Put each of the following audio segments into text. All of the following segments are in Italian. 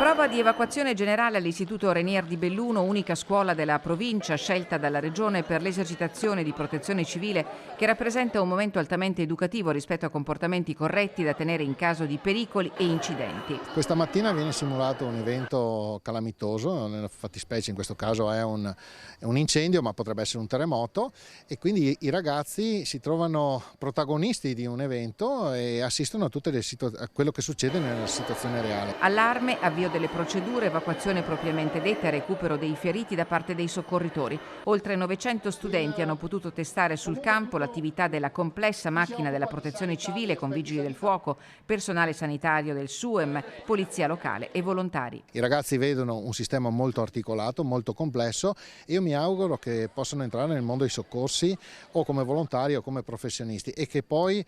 Prova di evacuazione generale all'Istituto Renier di Belluno, unica scuola della provincia scelta dalla Regione per l'esercitazione di protezione civile, che rappresenta un momento altamente educativo rispetto a comportamenti corretti da tenere in caso di pericoli e incidenti. Questa mattina viene simulato un evento calamitoso, nella fattispecie in questo caso è un incendio, ma potrebbe essere un terremoto, e quindi i ragazzi si trovano protagonisti di un evento e assistono a a quello che succede nella situazione reale. Allarme, avvio delle procedure, evacuazione propriamente detta e recupero dei feriti da parte dei soccorritori. Oltre 900 studenti hanno potuto testare sul campo l'attività della complessa macchina della protezione civile con vigili del fuoco, personale sanitario del SUEM, polizia locale e volontari. I ragazzi vedono un sistema molto articolato, molto complesso, e io mi auguro che possano entrare nel mondo dei soccorsi o come volontari o come professionisti, e che poi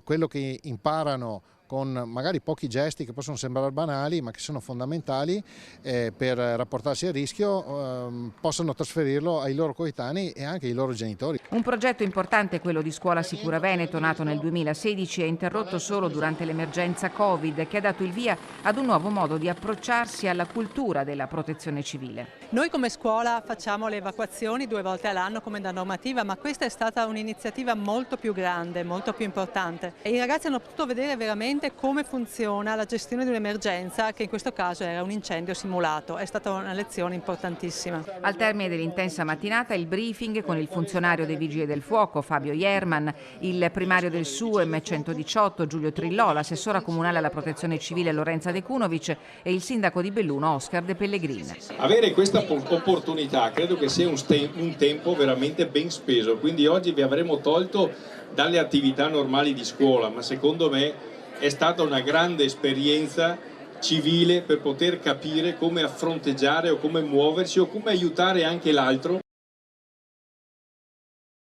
quello che imparano con magari pochi gesti che possono sembrare banali ma che sono fondamentali per rapportarsi al rischio, possano trasferirlo ai loro coetanei e anche ai loro genitori. Un progetto importante è quello di Scuola Sicura Veneto, nato nel 2016 e interrotto solo durante l'emergenza Covid, che ha dato il via ad un nuovo modo di approcciarsi alla cultura della protezione civile. Noi come scuola facciamo le evacuazioni 2 volte all'anno come da normativa, ma questa è stata un'iniziativa molto più grande, molto più importante. E i ragazzi hanno potuto vedere veramente come funziona la gestione di un'emergenza, che in questo caso era un incendio simulato. È stata una lezione importantissima. Al termine dell'intensa mattinata il briefing con il funzionario dei Vigili del Fuoco Fabio Ierman, il primario del SUEM 118 Giulio Trillò, l'assessora comunale alla protezione civile Lorenza De Cunovic e il sindaco di Belluno Oscar De Pellegrin. Avere questa opportunità credo che sia un tempo veramente ben speso, quindi oggi vi avremo tolto dalle attività normali di scuola, ma secondo me è stata una grande esperienza civile per poter capire come fronteggiare o come muoversi o come aiutare anche l'altro